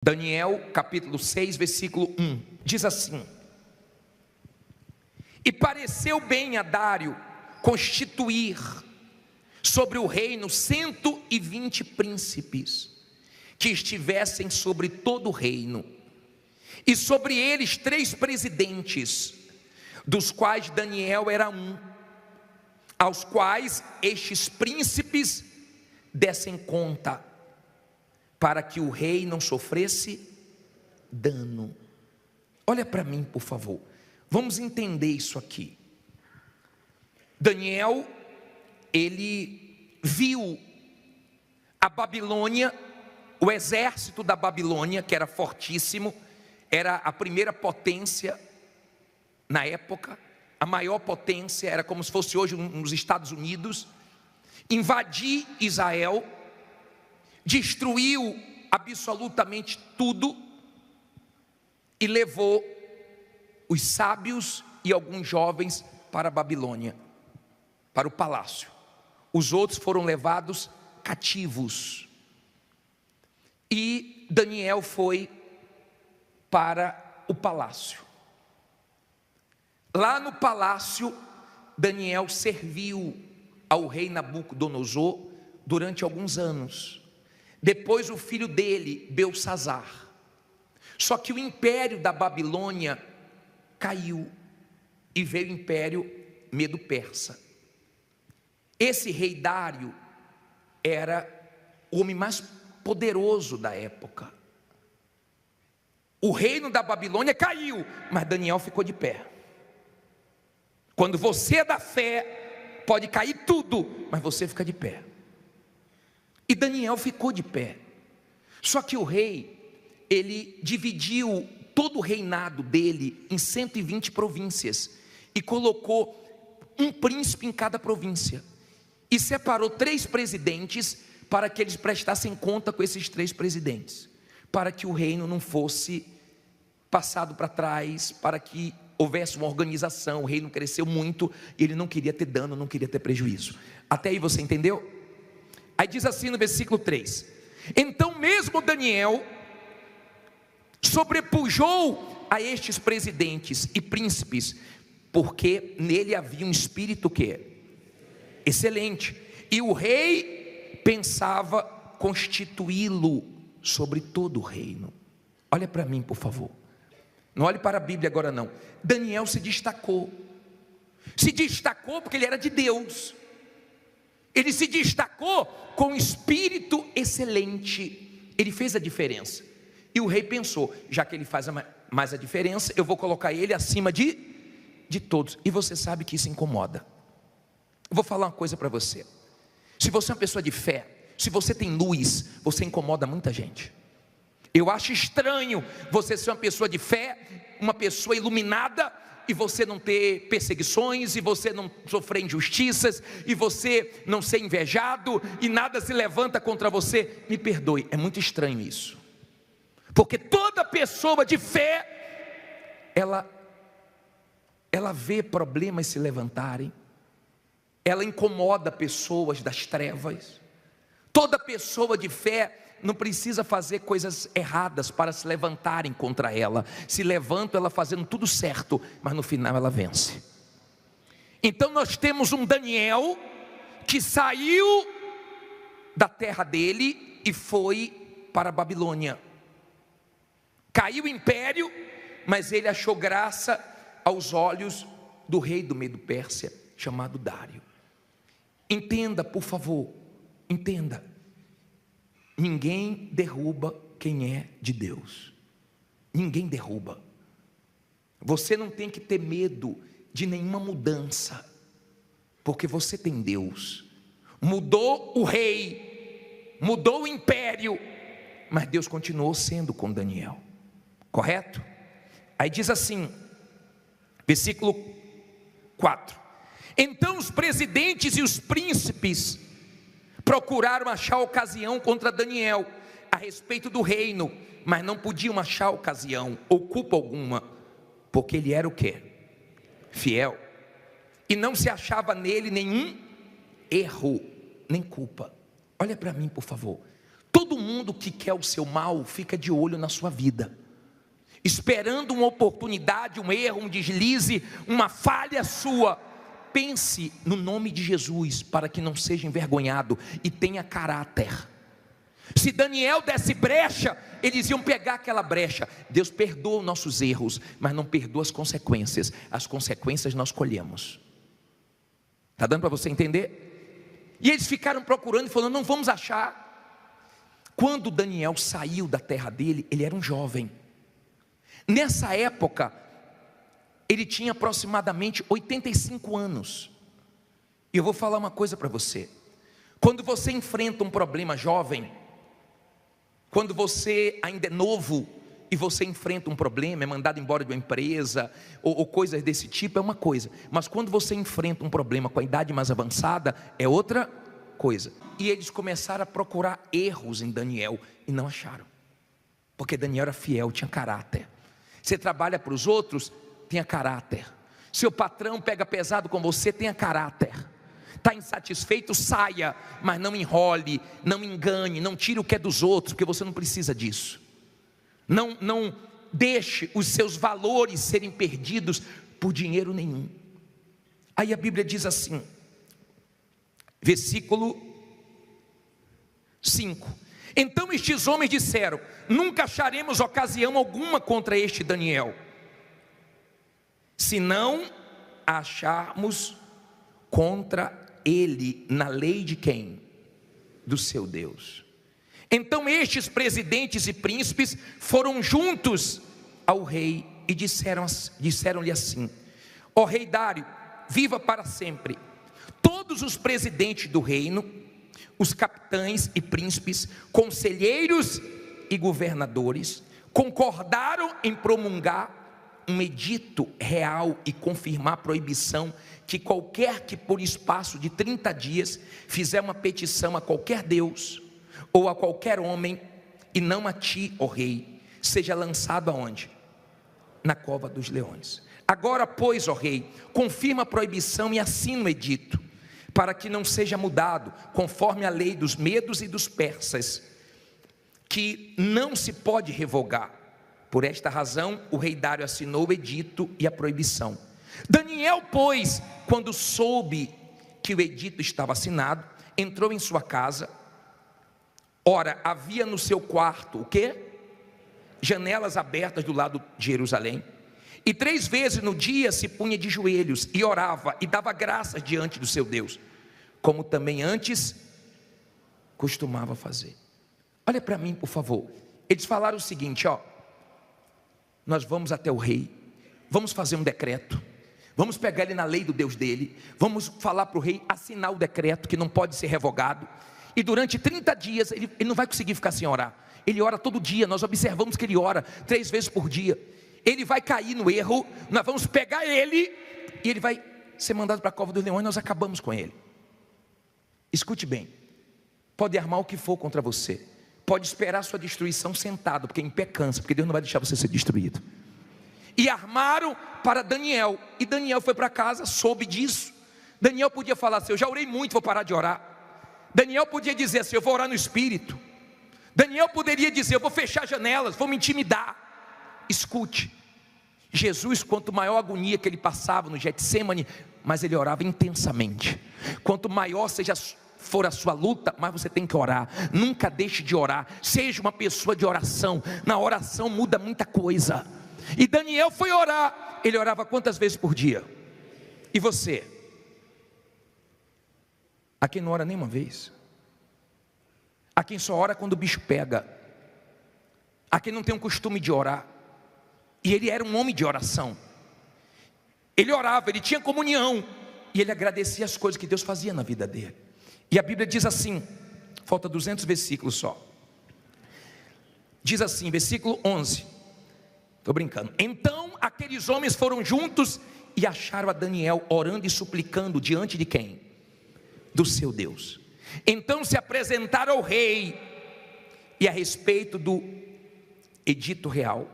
Daniel capítulo 6, versículo 1, diz assim: E pareceu bem a Dário constituir sobre o reino 120 príncipes, que estivessem sobre todo o reino, e sobre eles 3 presidentes, dos quais Daniel era um, aos quais estes príncipes dessem conta, para que o rei não sofresse dano. Olha para mim, por favor, vamos entender isso aqui. Daniel, ele viu a Babilônia, o exército da Babilônia, que era fortíssimo, era a primeira potência na época, a maior potência, era como se fosse hoje nos Estados Unidos, invadir Israel, destruiu absolutamente tudo e levou os sábios e alguns jovens para a Babilônia, para o palácio. Os outros foram levados cativos. E Daniel foi para o palácio. Lá no palácio, Daniel serviu ao rei Nabucodonosor durante alguns anos. Depois o filho dele, Belsassar. Só que o império da Babilônia caiu e veio o império Medo-Persa. Esse rei Dário era o homem mais poderoso da época. O reino da Babilônia caiu, mas Daniel ficou de pé. Quando você é da fé, pode cair tudo, mas você fica de pé. E Daniel ficou de pé. Só que o rei, ele dividiu todo o reinado dele em 120 províncias e colocou um príncipe em cada província, e separou 3 presidentes para que eles prestassem conta com esses 3 presidentes, para que o reino não fosse passado para trás, para que houvesse uma organização. O reino cresceu muito e ele não queria ter dano, não queria ter prejuízo. Até aí você entendeu? Aí diz assim no versículo 3: Então mesmo Daniel sobrepujou a estes presidentes e príncipes, porque nele havia um espírito que é excelente, e o rei pensava constituí-lo sobre todo o reino. Olha para mim, por favor, não olhe para a Bíblia agora não. Daniel se destacou porque ele era de Deus. Ele se destacou com um espírito excelente. Ele fez a diferença. E o rei pensou: já que ele faz mais a diferença, eu vou colocar ele acima de todos. E você sabe que isso incomoda. Eu vou falar uma coisa para você. Se você é uma pessoa de fé, se você tem luz, você incomoda muita gente. Eu acho estranho você ser uma pessoa de fé, uma pessoa iluminada, e você não ter perseguições, e você não sofrer injustiças, e você não ser invejado, e nada se levanta contra você. Me perdoe, é muito estranho isso, porque toda pessoa de fé, ela vê problemas se levantarem, ela incomoda pessoas das trevas. Toda pessoa de fé não precisa fazer coisas erradas para se levantarem contra ela. Se levanta ela fazendo tudo certo, mas no final ela vence. Então nós temos um Daniel que saiu da terra dele e foi para a Babilônia. Caiu o império, mas ele achou graça aos olhos do rei do Medo-Pérsia, chamado Dário. Entenda, por favor, entenda. Ninguém derruba quem é de Deus. Ninguém derruba. Você não tem que ter medo de nenhuma mudança, porque você tem Deus. Mudou o rei, mudou o império, mas Deus continuou sendo com Daniel. Correto? Aí diz assim, versículo 4: Então os presidentes e os príncipes procuraram achar ocasião contra Daniel a respeito do reino, mas não podiam achar ocasião ou culpa alguma, porque ele era o quê? Fiel, e não se achava nele nenhum erro, nem culpa. Olha para mim, por favor. Todo mundo que quer o seu mal fica de olho na sua vida, esperando uma oportunidade, um erro, um deslize, uma falha sua. Pense no nome de Jesus para que não seja envergonhado e tenha caráter. Se Daniel desse brecha, eles iam pegar aquela brecha. Deus perdoa os nossos erros, mas não perdoa as consequências. As consequências nós colhemos. Está dando para você entender? E eles ficaram procurando e falando, não vamos achar. Quando Daniel saiu da terra dele, ele era um jovem. Nessa época, ele tinha aproximadamente 85 anos. E eu vou falar uma coisa para você. Quando você enfrenta um problema jovem, quando você ainda é novo e você enfrenta um problema, é mandado embora de uma empresa ou coisas desse tipo, é uma coisa. Mas quando você enfrenta um problema com a idade mais avançada, é outra coisa. E eles começaram a procurar erros em Daniel e não acharam. Porque Daniel era fiel, tinha caráter. Você trabalha para os outros, tenha caráter. Seu patrão pega pesado com você, tenha caráter. Está insatisfeito, saia, mas não enrole, não engane, não tire o que é dos outros, porque você não precisa disso. Não deixe os seus valores serem perdidos por dinheiro nenhum. Aí a Bíblia diz assim, versículo 5: então estes homens disseram, nunca acharemos ocasião alguma contra este Daniel, se não acharmos contra ele na lei de quem? Do seu Deus. Então estes presidentes e príncipes foram juntos ao rei e disseram-lhe assim, ó rei Dário, viva para sempre. Todos os presidentes do reino, os capitães e príncipes, conselheiros e governadores, concordaram em promulgar um edito real e confirmar a proibição que qualquer que por espaço de 30 dias fizer uma petição a qualquer Deus ou a qualquer homem, e não a ti, ó rei, seja lançado aonde? Na cova dos leões. Agora, pois, ó rei, confirma a proibição e assina o edito, para que não seja mudado, conforme a lei dos medos e dos persas, que não se pode revogar. Por esta razão, o rei Dário assinou o edito e a proibição. Daniel, pois, quando soube que o edito estava assinado, entrou em sua casa. Ora, havia no seu quarto, o quê? Janelas abertas do lado de Jerusalém. E 3 vezes no dia se punha de joelhos e orava e dava graças diante do seu Deus, como também antes costumava fazer. Olha para mim, por favor. Eles falaram o seguinte, ó, nós vamos até o rei, vamos fazer um decreto, vamos pegar ele na lei do Deus dele, vamos falar para o rei assinar o decreto que não pode ser revogado, e durante 30 dias ele não vai conseguir ficar sem orar. Ele ora todo dia, nós observamos que ele ora 3 vezes por dia. Ele vai cair no erro, nós vamos pegar ele e ele vai ser mandado para a cova dos leões, nós acabamos com ele. Escute bem, pode armar o que for contra você, pode esperar sua destruição sentado, porque em pé cansa, porque Deus não vai deixar você ser destruído. E armaram para Daniel, e Daniel foi para casa, soube disso. Daniel podia falar assim, eu já orei muito, vou parar de orar. Daniel podia dizer assim, eu vou orar no Espírito. Daniel poderia dizer, eu vou fechar janelas, vou me intimidar. Escute, Jesus, quanto maior a agonia que ele passava no Getsemane, mas ele orava intensamente. Quanto maior for a sua luta, mais você tem que orar. Nunca deixe de orar, seja uma pessoa de oração. Na oração muda muita coisa. E Daniel foi orar, ele orava quantas vezes por dia? E você? A quem não ora nenhuma vez? A quem só ora quando o bicho pega? A quem não tem um costume de orar? E ele era um homem de oração. Ele orava, ele tinha comunhão, e ele agradecia as coisas que Deus fazia na vida dele. E a Bíblia diz assim, falta 200 versículos só. Diz assim, versículo 11. Estou brincando. Então aqueles homens foram juntos e acharam a Daniel orando e suplicando diante de quem? Do seu Deus. Então se apresentaram ao rei, e a respeito do edito real,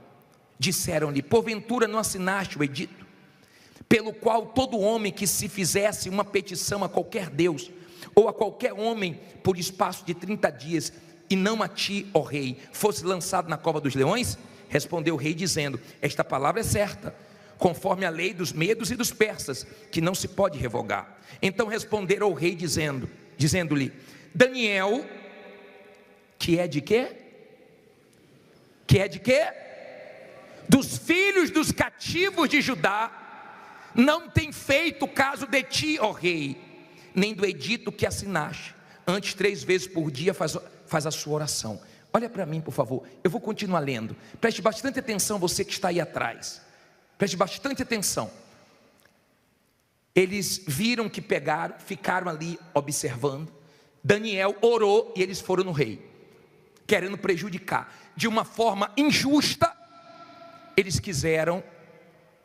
disseram-lhe, porventura não assinaste o edito, pelo qual todo homem que se fizesse uma petição a qualquer Deus, ou a qualquer homem, por espaço de 30 dias, e não a ti, ó rei, fosse lançado na cova dos leões? Respondeu o rei dizendo: esta palavra é certa, conforme a lei dos medos e dos persas, que não se pode revogar. Então responderam ao rei dizendo-lhe: Daniel, que é de quê? Que é de quê? Dos filhos dos cativos de Judá, não tem feito caso de ti, ó rei, nem do edito que assinaste. Antes 3 vezes por dia faz a sua oração. Olha para mim, por favor, eu vou continuar lendo. Preste bastante atenção, você que está aí atrás. Preste bastante atenção. Eles viram que pegaram, ficaram ali observando. Daniel orou e eles foram no rei, querendo prejudicar. De uma forma injusta, eles quiseram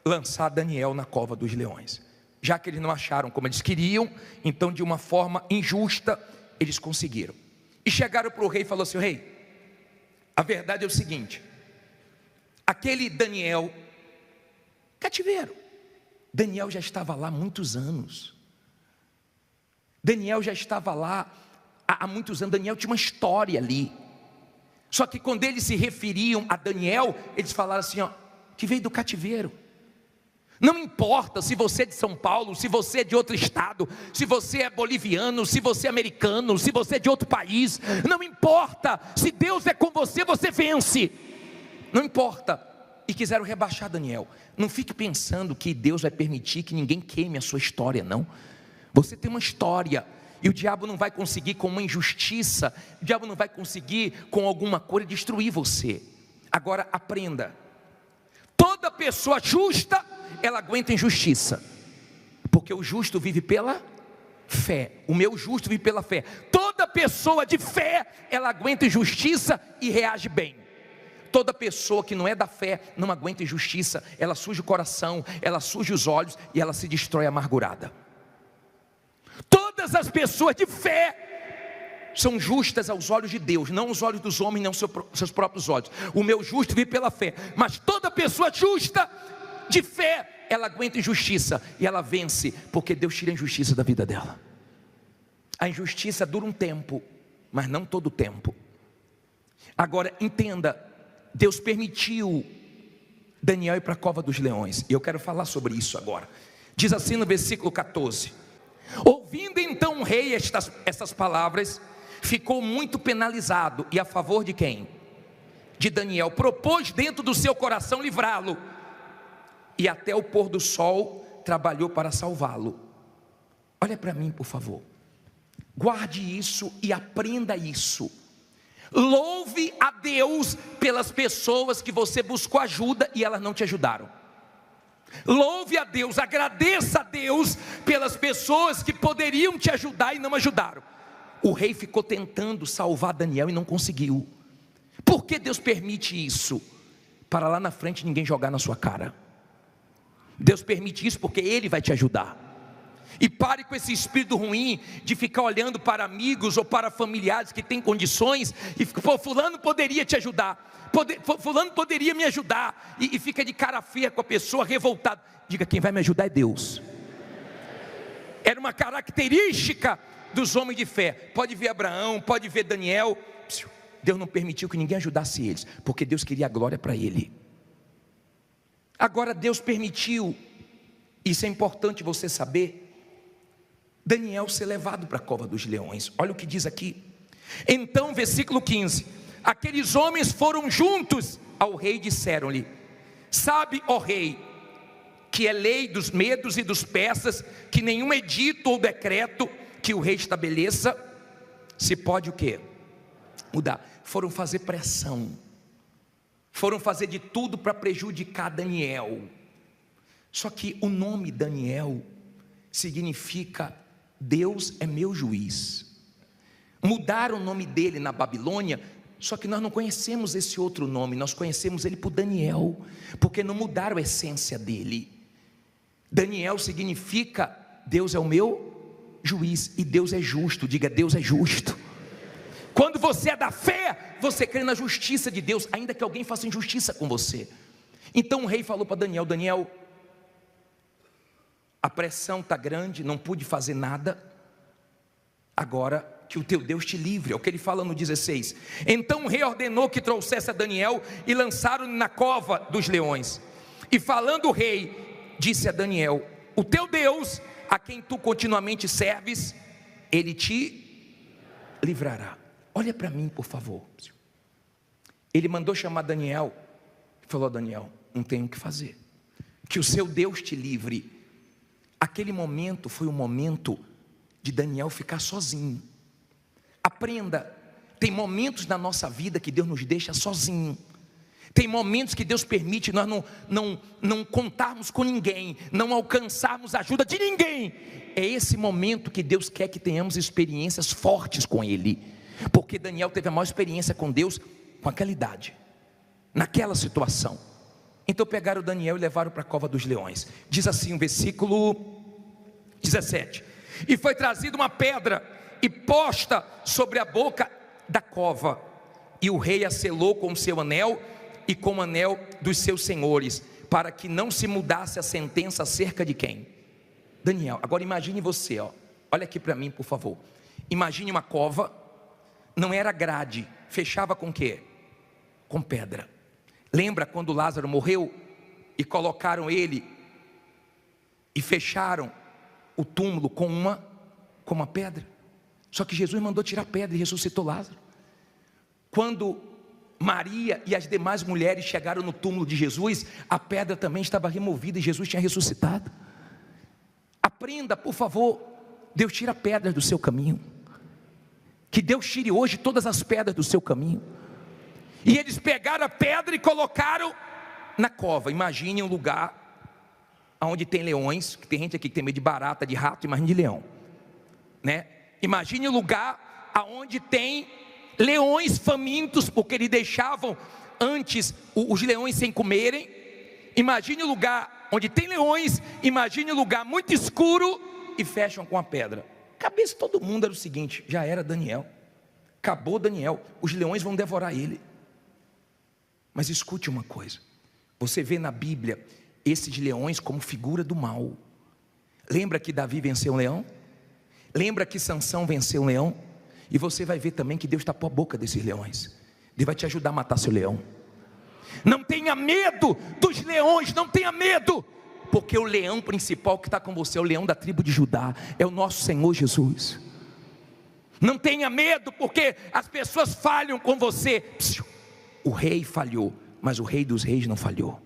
lançar Daniel na cova dos leões. Já que eles não acharam como eles queriam, então de uma forma injusta, eles conseguiram. E chegaram para o rei e falaram assim: rei, a verdade é o seguinte, aquele Daniel, cativeiro, Daniel já estava lá há muitos anos. Daniel já estava lá há muitos anos. Daniel tinha uma história ali. Só que quando eles se referiam a Daniel, eles falaram assim, ó, que veio do cativeiro. Não importa se você é de São Paulo, se você é de outro estado, se você é boliviano, se você é americano, se você é de outro país, não importa, se Deus é com você, você vence. Não importa. E quiseram rebaixar Daniel. Não fique pensando que Deus vai permitir que ninguém queime a sua história, não. Você tem uma história, e o diabo não vai conseguir com uma injustiça, o diabo não vai conseguir com alguma coisa destruir você. Agora aprenda, toda pessoa justa, ela aguenta injustiça, porque o justo vive pela fé. O meu justo vive pela fé. Toda pessoa de fé, ela aguenta injustiça e reage bem. Toda pessoa que não é da fé, não aguenta injustiça, ela suja o coração, ela suja os olhos e ela se destrói amargurada. Todas as pessoas de fé são justas aos olhos de Deus, não aos olhos dos homens, não seus próprios olhos. O meu justo vive pela fé, mas toda pessoa justa de fé, ela aguenta injustiça e ela vence, porque Deus tira a injustiça da vida dela. A injustiça dura um tempo, mas não todo o tempo. Agora entenda, Deus permitiu Daniel ir para a cova dos leões, e eu quero falar sobre isso agora. Diz assim no versículo 14: ouvindo então o rei estas palavras, ficou muito penalizado. E a favor de quem? De Daniel. Propôs dentro do seu coração livrá-lo, e até o pôr do sol trabalhou para salvá-lo. Olha para mim, por favor, guarde isso e aprenda isso. Louve a Deus pelas pessoas que você buscou ajuda e elas não te ajudaram. Louve a Deus, agradeça a Deus pelas pessoas que poderiam te ajudar e não ajudaram. O rei ficou tentando salvar Daniel e não conseguiu. Por que Deus permite isso? Para lá na frente ninguém jogar na sua cara. Deus permite isso porque Ele vai te ajudar. E pare com esse espírito ruim de ficar olhando para amigos ou para familiares que têm condições e pô, fulano poderia te ajudar, fulano poderia me ajudar, e fica de cara feia com a pessoa, revoltado. Diga: quem vai me ajudar é Deus. Era uma característica dos homens de fé. Pode ver Abraão, pode ver Daniel. Deus não permitiu que ninguém ajudasse eles, porque Deus queria a glória para ele. Agora Deus permitiu, isso é importante você saber, Daniel ser levado para a cova dos leões. Olha o que diz aqui. Então, versículo 15: aqueles homens foram juntos ao rei e disseram-lhe: sabe, ó rei, que é lei dos medos e dos persas, que nenhum edito ou decreto que o rei estabeleça se pode o quê? Mudar. Foram fazer pressão, foram fazer de tudo para prejudicar Daniel. Só que o nome Daniel significa Deus é meu juiz. Mudaram o nome dele na Babilônia, só que nós não conhecemos esse outro nome, nós conhecemos ele por Daniel, porque não mudaram a essência dele. Daniel significa Deus é o meu juiz, e Deus é justo. Diga: Deus é justo. Quando você é da fé, você crê na justiça de Deus, ainda que alguém faça injustiça com você. Então o rei falou para Daniel: Daniel, a pressão está grande, não pude fazer nada, agora que o teu Deus te livre. É o que ele fala no 16. Então o rei ordenou que trouxesse a Daniel e lançaram-no na cova dos leões. E falando o rei, disse a Daniel: o teu Deus, a quem tu continuamente serves, ele te livrará. Olha para mim, por favor. Ele mandou chamar Daniel e falou: Daniel, não tem o que fazer, que o seu Deus te livre. Aquele momento foi o momento de Daniel ficar sozinho. Aprenda, tem momentos na nossa vida que Deus nos deixa sozinho. Tem momentos que Deus permite nós não contarmos com ninguém, não alcançarmos a ajuda de ninguém. É esse momento que Deus quer que tenhamos experiências fortes com Ele, porque Daniel teve a maior experiência com Deus com aquela idade, naquela situação. Então pegaram Daniel e levaram para a cova dos leões. Diz assim o versículo 17: e foi trazida uma pedra e posta sobre a boca da cova, e o rei a selou com o seu anel e com o anel dos seus senhores, para que não se mudasse a sentença acerca de quem? Daniel. Agora imagine você, olha aqui para mim, por favor. Imagine uma cova, não era grade, fechava com o quê? Com pedra. Lembra quando Lázaro morreu e colocaram ele e fecharam o túmulo com uma pedra? Só que Jesus mandou tirar a pedra e ressuscitou Lázaro. Quando Maria e as demais mulheres chegaram no túmulo de Jesus, a pedra também estava removida e Jesus tinha ressuscitado. Aprenda, por favor. Deus tira pedras do seu caminho. Que Deus tire hoje todas as pedras do seu caminho. E eles pegaram a pedra e colocaram na cova. Imagine um lugar onde tem leões, que tem gente aqui que tem medo de barata, de rato, imagine de leão, né? Imagine um lugar onde tem leões famintos, porque eles deixavam antes os leões sem comerem. Imagine um lugar onde tem leões, imagine um lugar muito escuro e fecham com a pedra. Cabeça de todo mundo era o seguinte: já era Daniel, acabou Daniel, os leões vão devorar ele. Mas escute uma coisa, você vê na Bíblia esses leões como figura do mal. Lembra que Davi venceu um leão? Lembra que Sansão venceu um leão? E você vai ver também que Deus tapou a boca desses leões. Deus vai te ajudar a matar seu leão. Não tenha medo dos leões, não tenha medo, porque o leão principal que está com você é o leão da tribo de Judá, é o nosso Senhor Jesus. Não tenha medo, porque as pessoas falham com você. O rei falhou, mas o Rei dos Reis não falhou.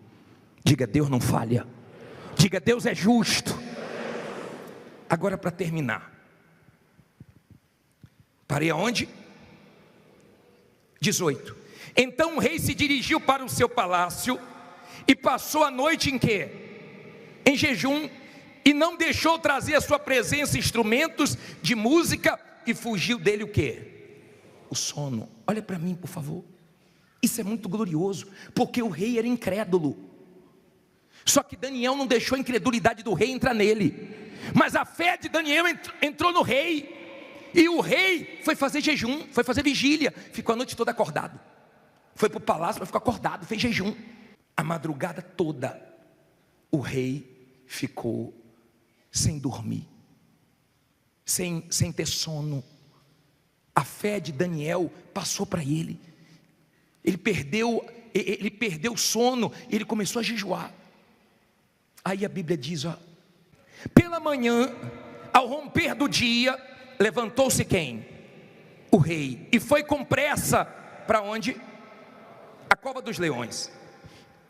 Diga: Deus não falha. Diga: Deus é justo. Agora, para terminar, parei aonde? 18. Então o rei se dirigiu para o seu palácio e passou a noite em quê? Em jejum, e não deixou trazer à sua presença instrumentos de música, e fugiu dele o quê? O sono. Olha para mim, por favor. Isso é muito glorioso, porque o rei era incrédulo. Só que Daniel não deixou a incredulidade do rei entrar nele, mas a fé de Daniel entrou no rei. E o rei foi fazer jejum, foi fazer vigília, ficou a noite toda acordado. Foi para o palácio, mas ficou acordado, fez jejum. A madrugada toda, o rei ficou sem dormir, sem ter sono. A fé de Daniel passou para ele. Ele perdeu o sono, ele começou a jejuar. Aí a Bíblia diz, pela manhã, ao romper do dia, levantou-se quem? O rei, e foi com pressa para onde? A cova dos leões.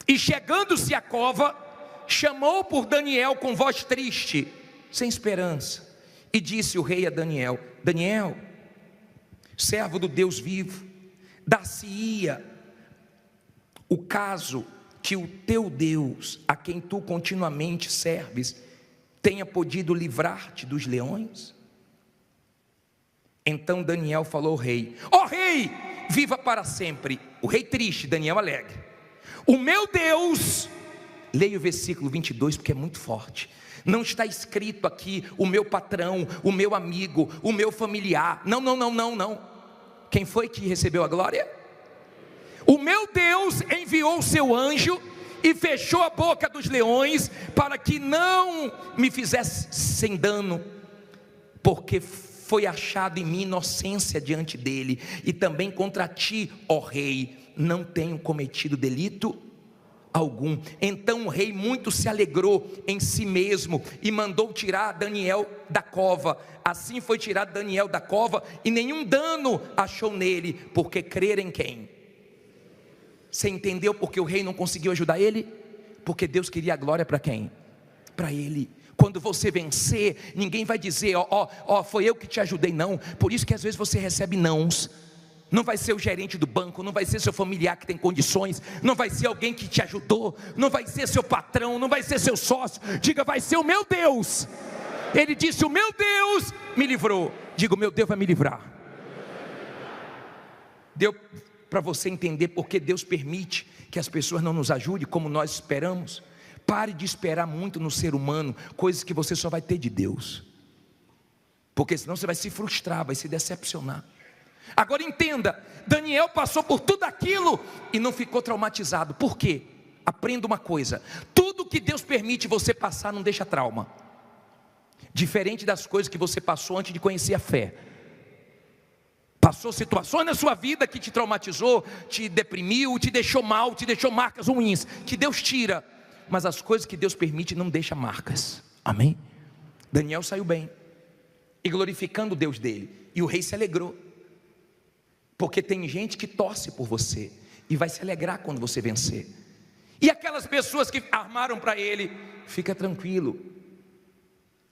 E chegando-se à cova, chamou por Daniel com voz triste, sem esperança, e disse o rei a Daniel: Daniel, servo do Deus vivo, dar-se-ia o caso que o teu Deus, a quem tu continuamente serves, tenha podido livrar-te dos leões? Então Daniel falou ao rei: ó rei, viva para sempre. O rei triste, Daniel alegre. O meu Deus, leia o versículo 22 porque é muito forte. Não está escrito aqui o meu patrão, o meu amigo, o meu familiar. Não. Quem foi que recebeu a glória? O meu Deus enviou o seu anjo e fechou a boca dos leões, para que não me fizessem dano, porque foi achado em mim inocência diante dele, e também contra ti, ó rei, não tenho cometido delito algum. Então o rei muito se alegrou em si mesmo e mandou tirar Daniel da cova. Assim foi tirado Daniel da cova, e nenhum dano achou nele, porque crer em quem? Você entendeu porque o rei não conseguiu ajudar ele? Porque Deus queria a glória para quem? Para ele. Quando você vencer, ninguém vai dizer, foi eu que te ajudei, não. Por isso que às vezes você recebe nãos. Não vai ser o gerente do banco, não vai ser seu familiar que tem condições, não vai ser alguém que te ajudou, não vai ser seu patrão, não vai ser seu sócio. Diga, vai ser o meu Deus. Ele disse, o meu Deus me livrou. Diga, o meu Deus vai me livrar. Deu para você entender porque Deus permite que as pessoas não nos ajudem como nós esperamos? Pare de esperar muito no ser humano coisas que você só vai ter de Deus, porque senão você vai se frustrar, vai se decepcionar. Agora entenda, Daniel passou por tudo aquilo e não ficou traumatizado. Por quê? Aprenda uma coisa: tudo que Deus permite você passar não deixa trauma. Diferente das coisas que você passou antes de conhecer a fé. Passou situações na sua vida que te traumatizou, te deprimiu, te deixou mal, te deixou marcas ruins, que Deus tira. Mas as coisas que Deus permite não deixa marcas. Amém? Daniel saiu bem, e glorificando o Deus dele, e o rei se alegrou. Porque tem gente que torce por você e vai se alegrar quando você vencer. E aquelas pessoas que armaram para ele, fica tranquilo,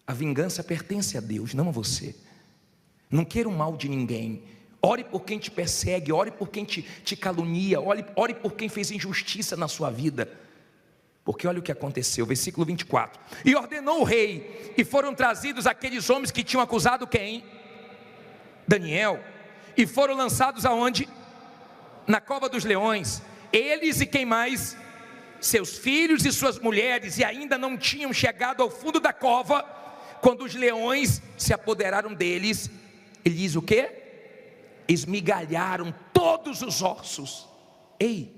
a vingança pertence a Deus, não a você. Não queira o mal de ninguém. Ore por quem te persegue, ore por quem te calunia, ore por quem fez injustiça na sua vida. Porque olha o que aconteceu, versículo 24. E ordenou o rei, e foram trazidos aqueles homens que tinham acusado quem? Daniel. E foram lançados aonde? Na cova dos leões. Eles e quem mais? Seus filhos e suas mulheres. E ainda não tinham chegado ao fundo da cova, quando os leões se apoderaram deles. Ele diz o quê? Esmigalharam todos os ossos. Ei,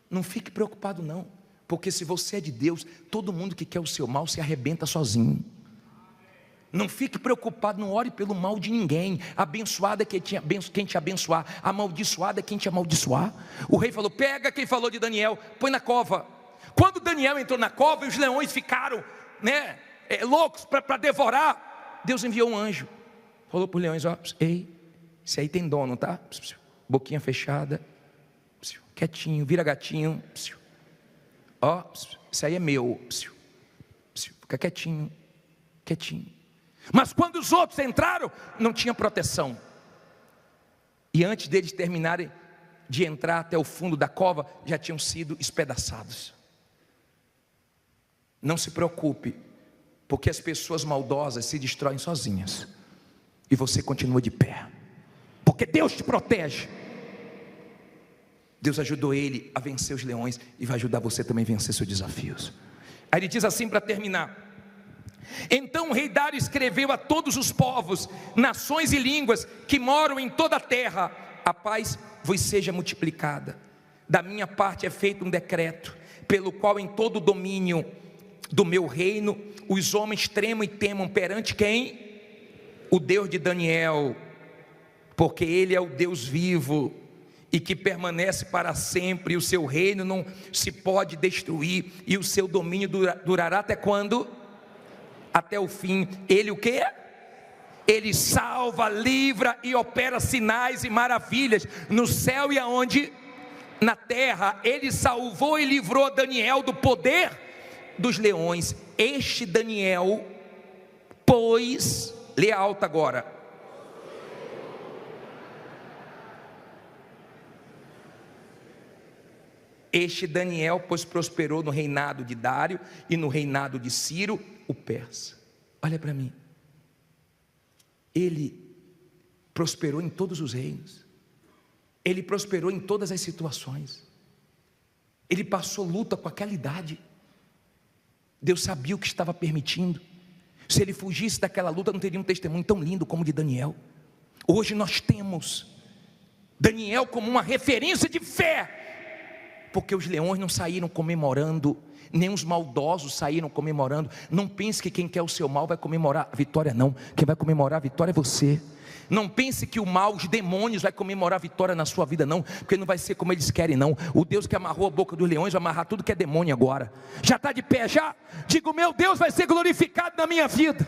não fique preocupado não, porque se você é de Deus, todo mundo que quer o seu mal se arrebenta sozinho. Não fique preocupado, não ore pelo mal de ninguém. Abençoado é quem te abençoar, amaldiçoado é quem te amaldiçoar. O rei falou, pega quem falou de Daniel, põe na cova. Quando Daniel entrou na cova, os leões ficaram loucos para devorar. Deus enviou um anjo, falou para os leões, ei, esse aí tem dono, tá? Boquinha fechada, quietinho, vira gatinho. Esse aí é meu. Fica quietinho, quietinho. Mas quando os outros entraram, não tinha proteção. E antes deles terminarem de entrar até o fundo da cova, já tinham sido espedaçados. Não se preocupe, porque as pessoas maldosas se destroem sozinhas, e você continua de pé, porque Deus te protege. Deus ajudou ele a vencer os leões, e vai ajudar você também a vencer seus desafios. Aí ele diz assim para terminar: então o rei Dário escreveu a todos os povos, nações e línguas que moram em toda a terra: a paz vos seja multiplicada. Da minha parte é feito um decreto, pelo qual em todo o domínio do meu reino, os homens tremam e temam perante quem? O Deus de Daniel, porque Ele é o Deus vivo, e que permanece para sempre, e o seu reino não se pode destruir, e o seu domínio durará até quando? Até o fim. Ele o quê? Ele salva, livra e opera sinais e maravilhas no céu e aonde? Na terra. Ele salvou e livrou Daniel do poder dos leões. Este Daniel, pois, lê alto agora. Este Daniel, pois, prosperou no reinado de Dário e no reinado de Ciro, o persa. Olha para mim. Ele prosperou em todos os reinos. Ele prosperou em todas as situações. Ele passou luta com aquela idade. Deus sabia o que estava permitindo. Se ele fugisse daquela luta, não teria um testemunho tão lindo como o de Daniel. Hoje nós temos Daniel como uma referência de fé, porque os leões não saíram comemorando, nem os maldosos saíram comemorando. Não pense que quem quer o seu mal vai comemorar a vitória, não. Quem vai comemorar a vitória é você. Não pense que o mal, os demônios vai comemorar a vitória na sua vida, não, porque não vai ser como eles querem, não. O Deus que amarrou a boca dos leões vai amarrar tudo que é demônio agora. Já está de pé, já? Digo, meu Deus vai ser glorificado na minha vida.